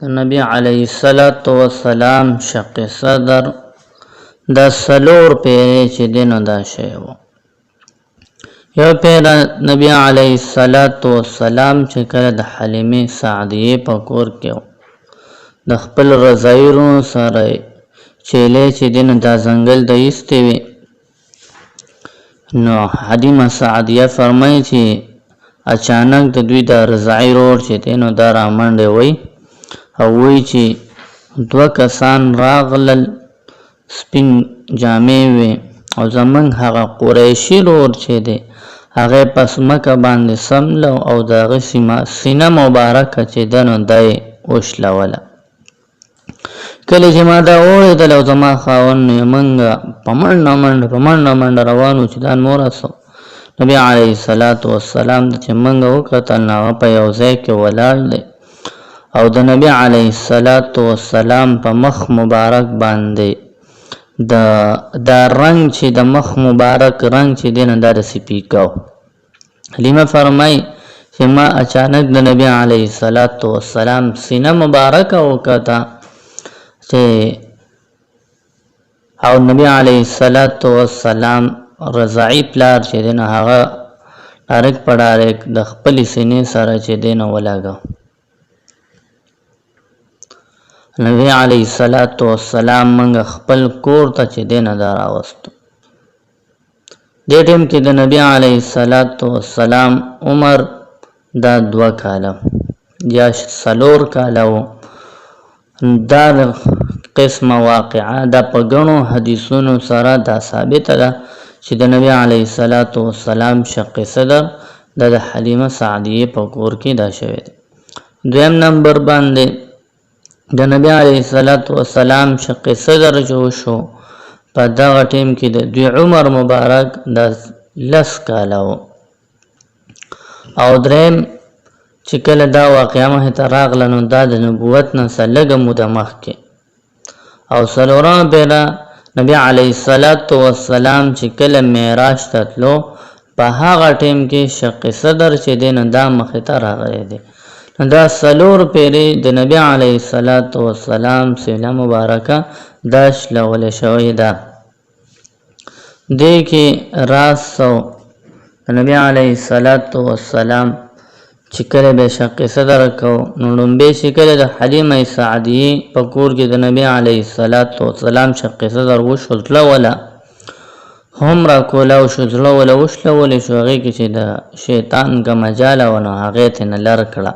نبی علیہ الصلوۃ والسلام شق صدر د سلور پیری چې دینو دا شی وو. یو پیر نبی علیہ الصلوۃ والسلام چې کله د حلیمه سعدیه په کور کې د خپل رضایرو سره چيله چې دینو دا ځنګل د ایستي وي، نو حلیمه سعدیه فرمایي چې اچانک د دوی د رضایرو چې دینو دا رامنډه وي او وی چې دوه کسان راغلل سپین جامې وي او زمنګ هغه قریشی رور چې دی هغه پس مکه باندې سملو او دغه سینه مبارکه چې دنو دای اوشلوله. کله چې ما دا اوریدل او زما خاون منګه پمنډ روانو چې دان موراسو نبی علیه الصلاۃ والسلام چې منګه وکتل نو په یو ځای کې ولاړ دی او د نبی علیه الصلاۃ والسلام په مخ مبارک باندې د رنگ چې د مخ مبارک رنگ چې دینه د سپیکاو. حلیمه فرمای چې ما اچانک د نبی علیه الصلاۃ والسلام سینه مبارک وکتا چې او نبی علیه الصلاۃ والسلام رضاعی پلار چې دینه هغه ډایرک پډایرک د خپل سینې سره چې دینه ولاګو. نبی علیہ الصلوۃ والسلام منګ خپل کور ته چې دینه دار راوستو. دې ټیم کې د نبی علیہ الصلوۃ والسلام عمر دا 2 کاله یا 4 کاله و. دا قسم واقعا د پګنو حدیثونو سره دا ثابت ده چې د نبی علیہ الصلوۃ والسلام شق صدر د حلیمه سعدیه په کور کې دا شوی دی. دویم نمبر باندې د نبی علیہ الصلوۃ والسلام شق صدر جو شو په دغه ټیم کې د دوی عمر مبارک د 10 کاله و. او دریم چې کله دا واقعا مه ته راغله نو دا د نبوت نه سلګه موده مخکې او سلورم پیرا نبی علیہ الصلوۃ والسلام چې کله معراج ته تلو په هغه ټیم کې شق صدر چې دین دا مخ ته راغلی دی. دا سلور پیری د نبی علیہ الصلوۃ والسلام سینه مبارکه داش لول شوی دا. دې کې راسو نبی علیہ الصلوۃ والسلام چې کله به شق صدر کو نو لومبه چې کله د حلیمه سعدیه په کور کې د نبی علیہ الصلوۃ والسلام شق صدر وشل ولا هم را کولا او شل ولا وشل ولا شوغه کې چې د شیطان کا مجال او نه هغه ته نه لر کړه.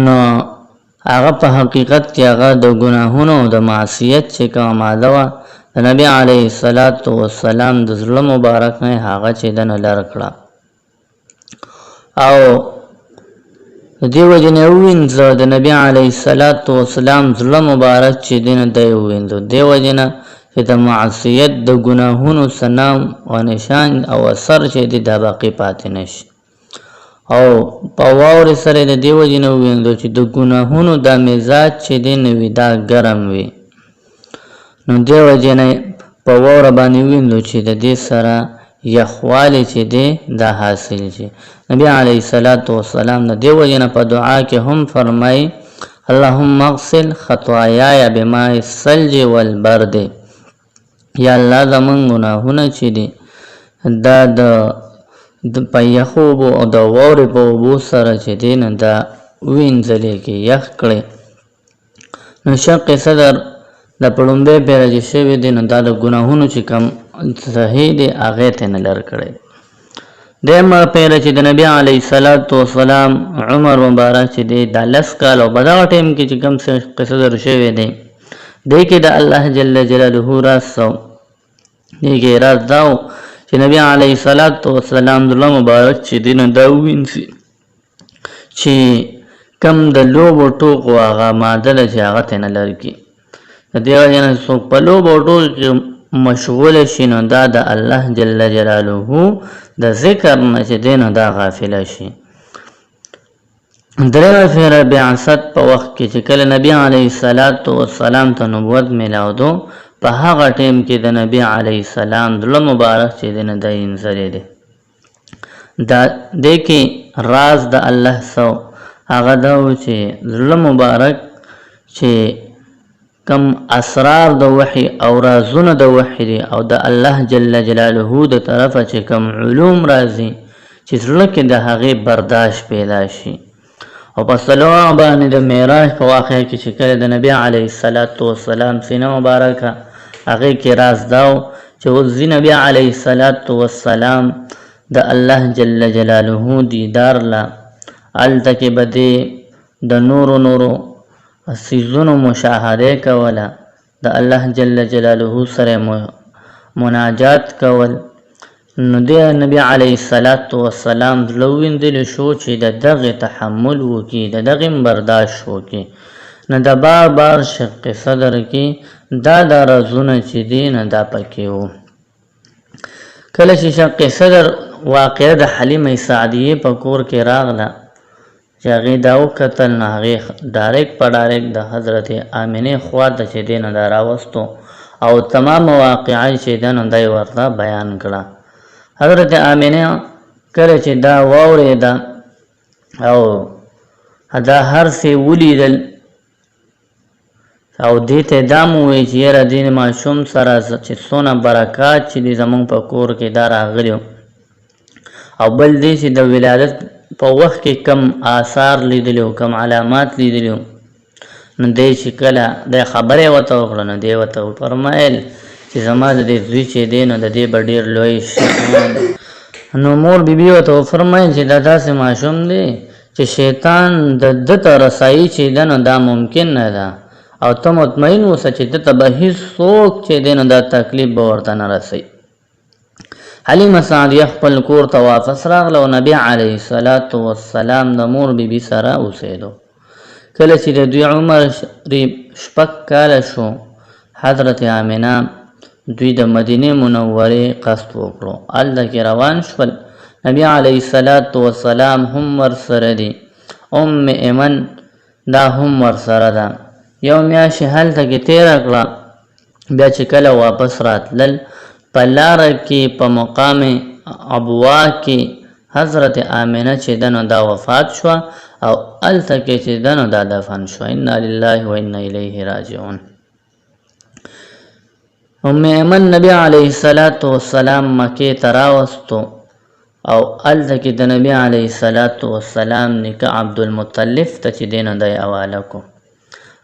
نو هغه په حقیقت کې هغه د ګناهونو د معصیت چې کومه ماده و د نبی علیه الصلاۃ والسلام د زړه مبارک نه هغه چې د نه لر کړه او دیو جن وینځ د نبی علیه الصلاۃ والسلام زړه مبارک چې دین د وینځ دیو جن چې د معصیت د ګناهونو سنام او نشان او اثر چې د باقی پاتې نشي او په واور سره د دیو جن وینځ چې د ګناهونو د مزاج چې دین وی دا ګرم وي نو دیو جن په واور باندې وینځ چې د دې سره یخوالی چې دی دا حاصل شي. نبی علیہ الصلوۃ والسلام د دیو جن په دعا کې هم فرمای اللهم اغسل خطاياي بماء الثلج والبرد. یا الله زمون گناهونه چې دي دا د پيخوب او د ووري په بو سره چې دي نه دا وینځلې کې یخ کړي. نو شق صدر د پړومبه پیرج شوی دي نه دا د گناهونو چې کم صحیح دی هغه ته نه لر کړي. دمه پیر چې د نبی علیہ الصلوۃ والسلام عمر مبارک چې دی د 10 کال او بدغه ټیم کې چې کم څه قصه درشوي دی دې کې د الله جل جلاله راسو دې کې راز داو چې نبی علیہ الصلوۃ والسلام د مبارک چې دین دا وینسي چې کم د لوبو ټوکو هغه ماده چې هغه ته نه لر کی د دې وجه نه څوک په لوبو ټوکو مشغول شي نو دا د الله جل جلاله د ذکر نه چې دین دا غافل شي. درې فیر بعثت په وخت کې چې کله نبی علیہ الصلوۃ والسلام ته نبوت ملاو دو په هغه ټیم کې د نبی علیہ السلام د مبارک چې دین د انزل دي دا د کې راز د الله سو هغه دا و چې زړه مبارک چې کم اسرار د وحی او رازونه د وحی دي او د الله جل جلاله د طرفه چې کم علوم راځي چې زړه کې د هغې برداشت پیدا شي. او په صلوات باندې د معراج په واقعه کې چې کله د نبی علیه الصلاۃ والسلام سینه مبارکه هغه کې راز داو چې اوس نبی علیه الصلاۃ والسلام د الله جل جلاله دیدار لا الته کې بده د نورو سیزونو مشاهده کوله د الله جل جلاله سره مناجات کول. نو د نبی علیه الصلاۃ والسلام لویندل شو چې د دغه تحمل وکي د دغه برداشت وکي نه د بار شق صدر کې دا رازونه چې دین دا پکې وو. کله چې شق صدر واقعه د حلیمه سعدیه په کور کې راغله چې هغه دا وکتل نه هغه ډایرکټ د حضرت آمینه خوا ته چې دین دا راوستو او تمام واقعه چې دین دای ورته بیان کړه. حضرت آمینه کله چې دا واورېده او دا هر څه ولیدل او دې ته دا مو وی چې را دین ماشوم سره چې سونه برکات چې زمون په کور کې دا راغلیو او بل دې چې د ولادت په وخت کې کم آثار لیدلو کم علامات لیدلو نو دې چې کله د خبره وته وکړه نو دې وته فرمایل چې زما د دې زوی چې دین د دې بډیر لوی شیطان نو مور بیبي وته فرمایل چې دا داسې ماشوم دی چې شیطان د دته رسایي چې دنه دا ممکن نه ده او ته مطمئن اوسه چې دته به هیڅ څوک چې دینه دا تکلیف به ورته نه رسي. حلیمه سعدیه خپل کور ته واپس راغله او نبی علیه الصلاۃ والسلام د مور بیبي سره اوسېدو. کله چې د دوی عمر شپږ کاله شو حضرت آمینه دوی د مدینه منورې قصد وکړو. هلته کې روان شول. نبی علیه الصلاۃ والسلام هم ورسره دي. ام ایمن دا هم ورسره ده. یو میاشت هلته کې تیره کړه. بیا چې کله واپس راتلل په لاره کې په مقام ابوا کې حضرت آمینه چې دنو دا وفات شو او هلته کې چې دنو دا دفن شو. انا لله و انا الیه راجعون. ام ایمن نبی علیه الصلاۃ والسلام مکه ته راوستو او هلته کې د نبی علیه الصلاۃ والسلام نیکه عبدالمطلب ته چې دینه دی حواله کو.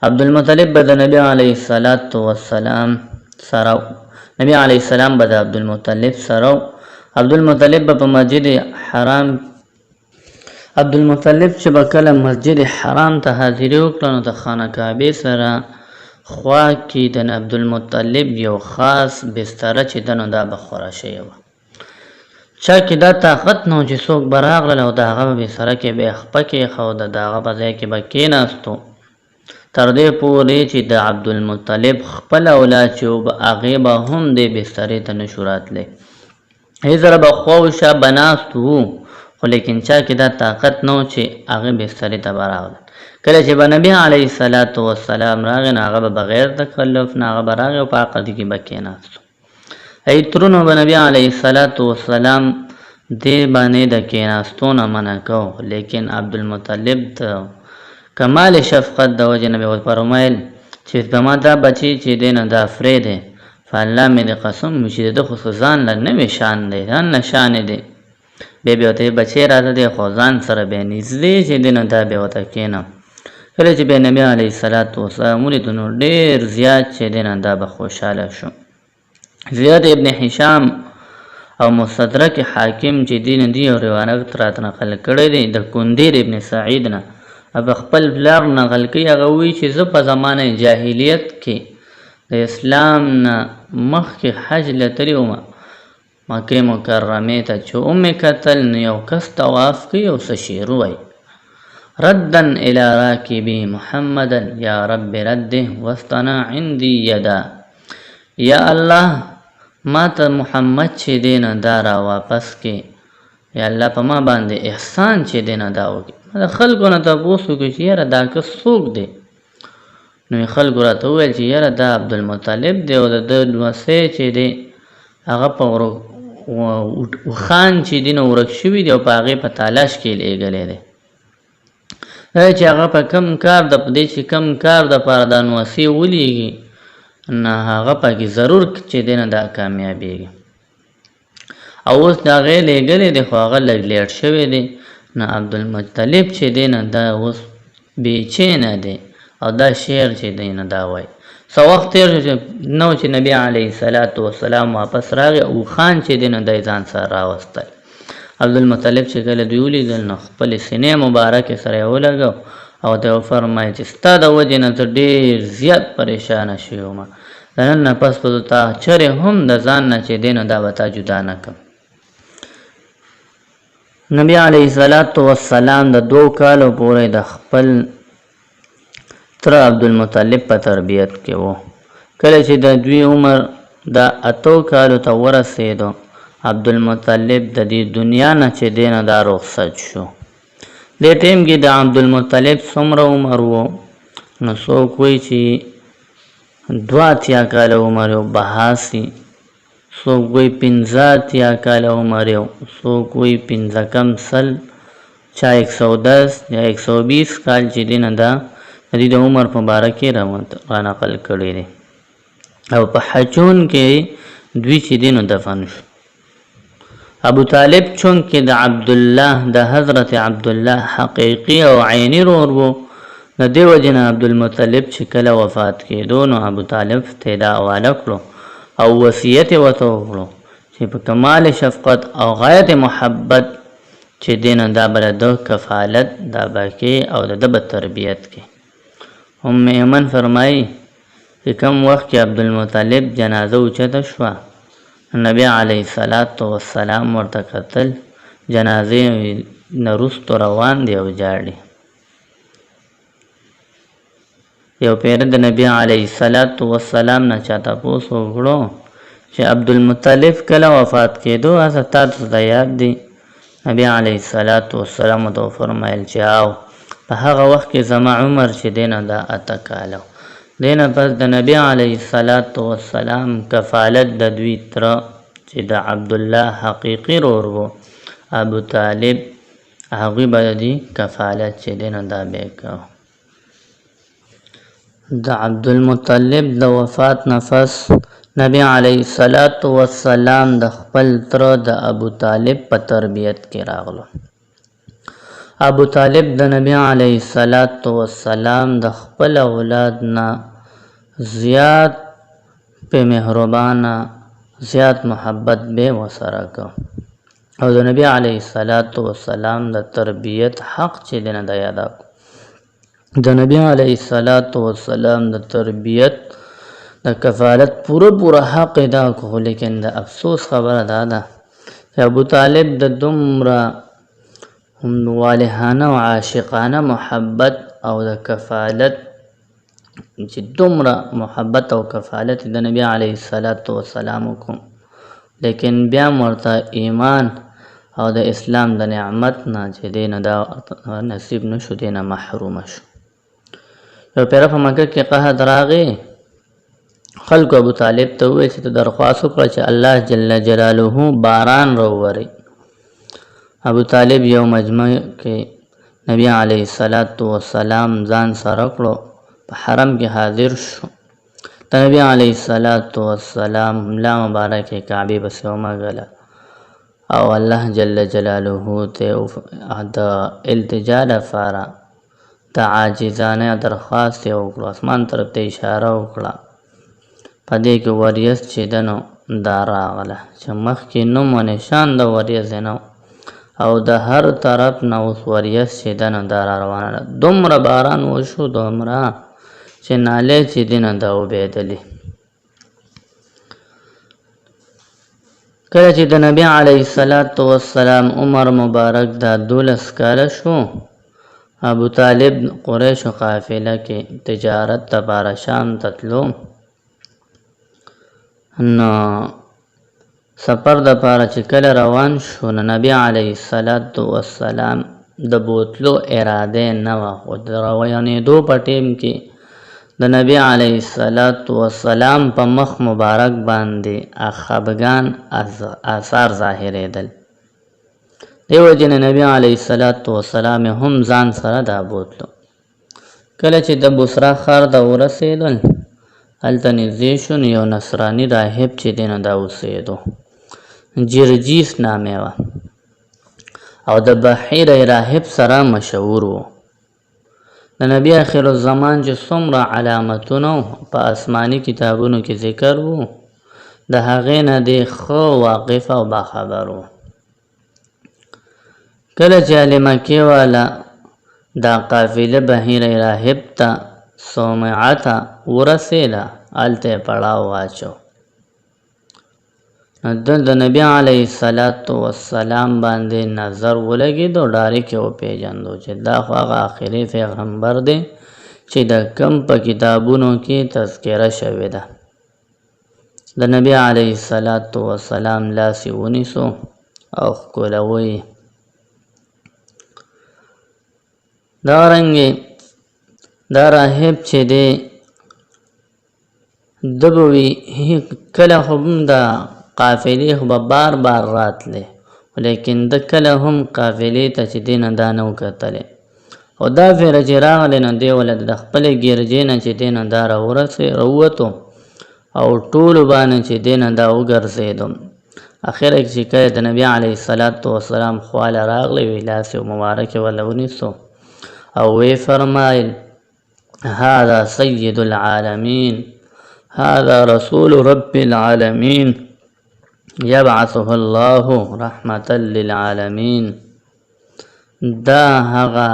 عبدالمطلب به د نبی علیه الصلاۃ والسلام سره نبی علیه السلام به د عبدالمطلب سره عبدالمطلب په مسجد حرام عبدالمطلب چې به کله مسجد حرام ته حاضري وکړه نو د خانه کعبې سره خوا کې د عبدالمطلب یو خاص بستره چې دنو دا به خوره شوې وه. چا کې دا طاقت نو چې څوک به راغلل او د هغه به بستره کې به یې خپه کېښود د هغه په ځای کې به کېناستو تر دې پورې چې د عبدالمطلب خپل اولاد چې هغې به هم دې بسترې ته نشو راتلی. هیڅ ځله به خواوشا به ناست وو خو لیکن چا کې دا طاقت نه و چې هغې بسترې ته به راغلل. کله چې به نبی علیه الصلاۃ والسلام راغی نو هغه به بغیر تکلف نه هغه به راغی او په عقد کې به کېناستو. ترونو به نبی علیه الصلاۃ والسلام دې باندې د کېناستو نه منع کو لیکن عبدالمطلب ته کمال شفقت د وجه نه به فرمایل چې زما دا بچی چې دی نه دا فرې دی فالله مې د قسم چې د خو ځان له نوې شان دی ځان نه شان دی بیا به ورته بچی راته دی خو ځان سره به نږدې چې دی نه دا به ورته کېنم. کله چې به نبی علیه الصلاۃ والسلام ولید نو ډېر زیات چې دی نه دا به خوشحاله شو. زیاد ابن هشام او مستدرک حاکم چې دی نه دی او روایت راته نقل کړی دی د کندیر ابن سعید نه اب خپل بلار نقل کوي هغه وی چې زه په زمانه جاهلیت کې د اسلام نه مخکې حج لتلی وم مکه مکرمه ته چې کتل نو یو کس طواف کوي او څه شعر وایي ردا الى راکبی محمدا یا رب رده واستنا عندي یدا. یا الله ما ته محمد چې دینه دا را واپس کې یا الله په ما باندې احسان چې دینه دا وکړي. د خلکو نه تپوس وکړي چې یاره دا کس څوک دی نو خلکو راته وویل چې یاره دا عبدالمطلب دی او د ده لمسی چې دی هغه په وخان چې دی نو ورک شوي دی او په هغې په تالاش کې لېږلی دی. چې هغه په کم کار د پدې چې کم کار د پاره د نوسی ولېږي نه هغه پکې ضرور چې دینه دا کامیابیږي او اوس دا غې لګلې د خو هغه لګ لیټ شوی دی نه عبدالمطلب چې دینه دا اوس بیچینه دی او دا شعر چې دینه دا وای سو وخت تیر نو چې نبی علیه الصلاۃ والسلام واپس راغی او خان چې دینه د ځان سره راوستل عبدالمطلب چې کله دی ولیدل نو خپل سینې مبارک سره ولګو او ته فرمایي چې ستاسو د وجه نه ډېر زیات پریشان شوم نن نه پس په تا چره هم د ځان نه چې دینه دا وتا جدا نه کم نبی علیه الصلاۃ والسلام د 2 کالو پورې د خپل تر عبدالمطلب په تربیت کې وو کله چې د دوی عمر د 8 کالو ته ورسېدو عبدالمطلب د دې دنیا نه چې دینه دا رخصت شو د ټیم کې د عبدالمطلب څومره عمر وو نو څوک وایي چې 2 کال عمر یو 82 څوک وایي 15 کال عمر یو څوک وایي 15 کم سل چا 110 یا 120 کال چې دینه دا د دې عمر په باره کې را نقل کړی دی او په حجون کې دوی چې دینو دفن شو ابو طالب چون کې د عبد الله د حضرت عبد الله حقيقي او عيني رور وو د دیو جن عبد المطلب چې کله وفات کېدو نو ابو طالب ته دا حواله کړو او وصیت وته وکړو چې په کمال شفقت او غایت محبت چې دین دا بل د کفالت دا باکي او د تربيت کې ام ایمن فرمایي چې کوم وخت کې عبد المطلب جنازه اوچته شو نبی علیه الصلاۃ والسلام ورته قتل جنازه نرست روان دی او جاړي یو پیر د نبی علیه الصلاۃ والسلام نه چاته پوسو غړو چې عبد المطلب کله وفات کېدو اسه تاسو ته یاد دی نبی علیه الصلاۃ والسلام ته فرمایل چې او په هغه وخت کې زما عمر چې دینه دا اتکالو دینه پس د نبی علیه الصلاۃ والسلام کفالت د دوی تر چې د عبد الله حقيقي رور وو ابو طالب هغه باندې کفالت چې دینه دا وکاو د عبد المطلب د وفات نفس نبی علیه الصلاۃ والسلام د خپل تر د ابو طالب په تربيت کې راغلو ابو طالب د نبی علیه الصلاۃ والسلام د خپل اولاد نه زیات په مهربانه زیات محبت به وسره کو او د نبی علیه الصلاۃ والسلام د تربیت حق چې دنه د یاد د نبی علیه الصلاۃ والسلام د تربیت د کفالت پوره حق ادا کو لیکن د افسوس خبره ده چې ابو طالب د دومره والهانه او عاشقانه محبت او د کفالت چې دومره محبت او کفالت د نبی علیه الصلاۃ والسلام کوم لیکن بیا مرته ایمان او د اسلام د نعمت نه چې دینه دا نصیب نشو دینه محروم شو یو پیر په مکه کې قحط راغی خلق ابو طالب ته وایي چې درخواست وکړه چې الله جل جلاله باران راووري ابو طالب یو مجمع کې نبی علیه الصلاۃ والسلام ځان سره کړو په حرم کې حاضر شو د نبی علیه الصلاۃ والسلام لا مبارک کعبه بسومه غلا او الله جل جلاله ته د التجا لپاره د عاجزانه درخواست وکړه اسمان طرف ته اشاره وکړه پدې کې وریث چې دنو داراغله چې مخ کې نوم او نشان د وریث نه او د هر طرف نه اوس وریث چې دنو دار روانه دومره باران وشو دومره چې ناله چې دنه دا وبېدلې کله چې د نبی علیه الصلاۃ والسلام عمر مبارک دا 12 کال شو ابو طالب قریش قافله کې تجارت لپاره شام تتلو نو سفر د لپاره چې کله روان شو نبی علیه الصلاۃ والسلام د بوتلو اراده نه و خو د روانې دو پټیم کې د نبی علیه الصلاۃ والسلام په مخ مبارک باندې اخبگان آثار ظاهرېدل دیو جن نبی علیه الصلاۃ والسلام هم ځان سره دا بوتلو. کله چې د بصره ښار ته ورسېدل هلته نږدې شو یو نصراني راهب چې دی نه دا اوسېدو، جرجیس نامې وه او د بحیر راهب سره مشهور و. د نبی آخر الزمان چې څومره علامتونه په آسماني کتابونو کې ذکر وو د هغې نه دی ښه واقف او باخبر و. کله چې اهل مکې والا دا قافله بحیر راهب ته صومعه ته ورسېده هلته یې پړاو واچو. د نبی علیه الصلاۃ والسلام باندې نظر ولګېدو، ډایرکټ یې وپېژندو چې دا خو هغه آخري پیغمبر دی چې د کم په کتابونو کې تذکره شوې ده. د نبی علیه الصلاۃ والسلام لاس یې ونیسو او ښکلوی. دارنګې دا راهب چې دی د به وي کله خو هم د قافلې خو به بار بار راتلې، لیکن د کله هم قافلې ته چې دی نه دا نه و کتلی. او دا فیره چې راغلی نو دی ولې د خپلې ګرجې نه چې دی نه دا راووتو او ټولو باندې چې دی نه دا وګرځېدو. اخره کې چې کله د نبي علیه الصلاۃ والسلام خواله راغلی وی لاس یې مبارک یې ورله ونیسو او وی فرمایل هذا سید العالمین هذا رسول رب العالمین یبعثه الله رحمتا للعالمین. دا هغه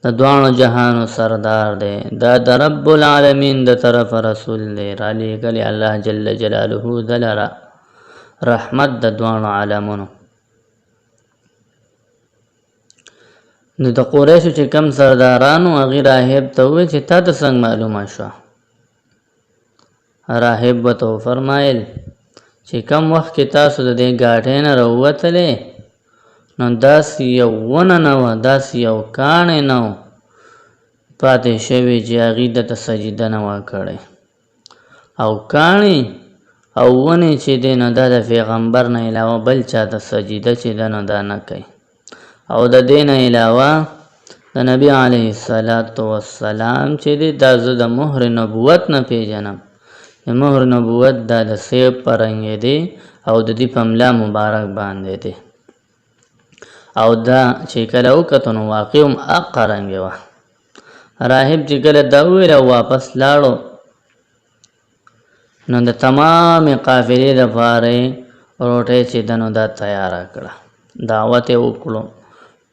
د دوانو جهانو سردار دی، دا د رب العالمین د طرف رسول دی، را لېږلی الله جل جلاله دلره رحمت د دوانو عالمونو. نو د قریشو چې کم سردارانو هغې راهب ته وویل چې تا ته څنګه معلومه شوه؟ راهب ورته وفرمایل چې کم وخت کې تاسو د دې ګاټۍ نه راووتلې نو داسې یو ونه نه وه، داسې یو کاڼی نه و پاتې شوی چې هغې دته سجده نه وه کړې. او کاڼي او ونې چې دی نو دا د پیغمبر نه علاوه بل چا ته سجده چې ده نو دا نه کوي. او د دې نه علاوه د نبی علیه الصلاۃ والسلام چې دی دا زه د مهر نبوت نه پیژنم. د مهر نبوت دا د سیب په رنګ دی او د دې په ملا مبارک باندې دی. او دا چې کله وکتو نو واقع هم حقه رنګې وه. راهب چې کله دا وویل او واپس لاړو نو د تمامې قافلې دپاره یې روټۍ چې ده نو دا تیاره کړه، دعوت یې وکړو.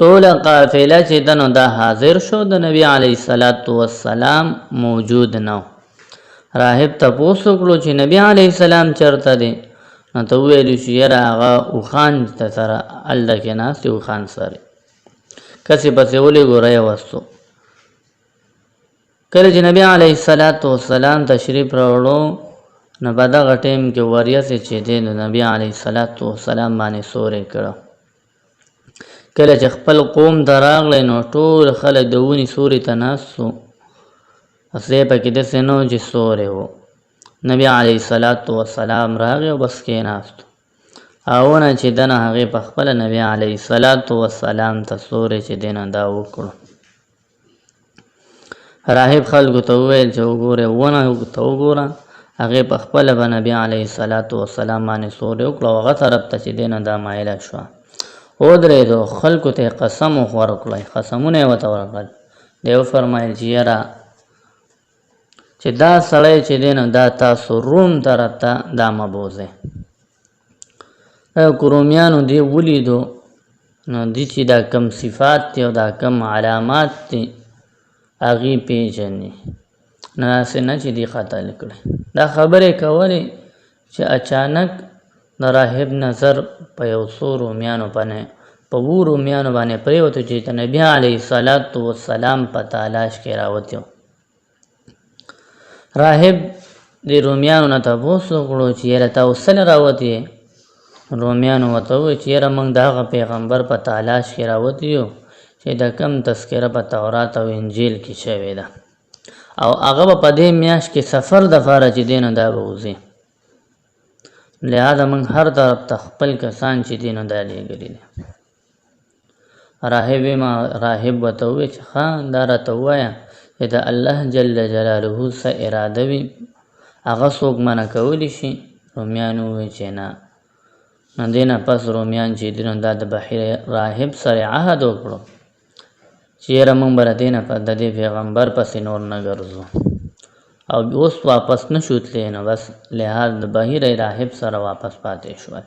ټوله قافله چې ده نو دا حاضر شو، د نبي علیه الصلاۃ والسلام موجود نه و. راهب تپوس وکړو چې نبی علیه السلام چېرته دی؟ نو ته وویلو چې یاره هغه اوښان ته سره هلته کې ناست دی، اوښان سره کسې پسې ولېږو رایې وستو. کله چې نبی علیه الصلاۃ والسلام تشریف راوړو نو په دغه ټیم کې وریځې چې دی د نبی علیه الصلاۃ والسلام باندې سوری کړه. کله چې خپل قوم ته راغلی نو ټول خلک د ونې سوري ته ناست سو، ځای پکې داسې نه و چې سوری و. نبی علیه الصلاۃ والسلام راغی او بس کېناستو او ونه چې ده نه هغې په خپله نبی علیه الصلاۃ والسلام ته سوری چې دی نه دا وکړو. راهب خلکو ته وویل چې وګورئ ونه ته وګوره، هغې په خپله به نبی علیه الصلاۃ والسلام باندې سوری وکړو او هغه طرف ته چې دی نه دا مایله شوه. ودرېدو خلکو ته یې قسم ورکړی، قسمونه یې ورته ورکړل. دی وفرمایل چې یاره چې دا سړی چې دی نو دا تاسو روم طرف ته دا مه بوځئ. که رومیانو دی ولیدو نو دی چې دا کم صفات دی او دا کم علامات دی هغې پیژني، نه داسې نه چې دی قتل کړی. دا خبرې کولې چې اچانک د راهب نظر په یو څو رومیانو باندې په 2 رومیانو باندې پرېوتو چې د نبي علیه الصلاۃ والسلام په تالاش کې راوتیو. راهب د رومیانو نه تپوس وکړو چې یاره تاسو څله راوتې؟ رومیانو ورته وویل چې یاره موږ د هغه پیغمبر په تالاش کې راوتي یو چې د کم تذکره په تورات او انجیل کې شوې ده او هغه به په دې میاشت کې سفر دپاره چې دی نو دا به وځي. لہذا موږ هر طرف ته خپل کسان چې دی نو دا لېږلي دي. راهب ورته وویل چې ښه دا راته ووایه چې د الله جل جلاله څه اراده وي هغه څوک منع کولی شي. رومیان وویل چې نه. نو دې نه پس رومیان چې دي نو دا د بحیر راهب سره عهد وکړو چې یاره موږ به د دې نه د دې پیغمبر پسې نور نه ګرځو او اوس واپس نه شو تللی نو بس لحاظ د بحیر راهب سره واپس پاتې شول.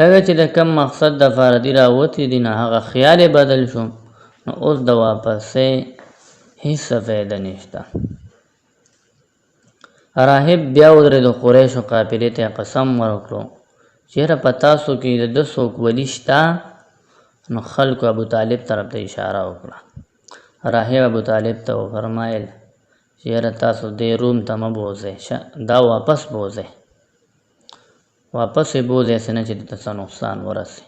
هغه چې د کم مقصد د فاردی راوتی دي نه هغه خیال بدل شو نو اوس د واپسې هیڅ فایده نشته. راهب بیا ودرېد د قریشو قافلې ته قسم ورکړو چیرې په تاسو کې د څوک ولی شته نو خلکو ابو طالب طرف ته اشاره وکړه. راهب ابو طالب ته وفرمایل چیرې تاسو دې روم ته مه بوځئ دا واپس بوځئ واپس یې بوځئ څه نه چې دته څه نقصان ورسي.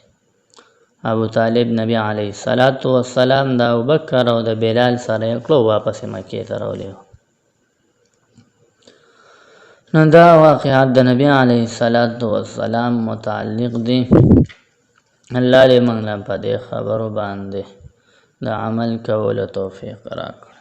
ابو طالب نبی علیه السلام د ابوبکر او د بلال سره یې کړو واپس یې مکې ته راولېږه. نو دا واقعات د نبی علیه السلام متعلق دي. الله دې موږ له په دې خبرو باندې د عمل کولو توفیق راکړي.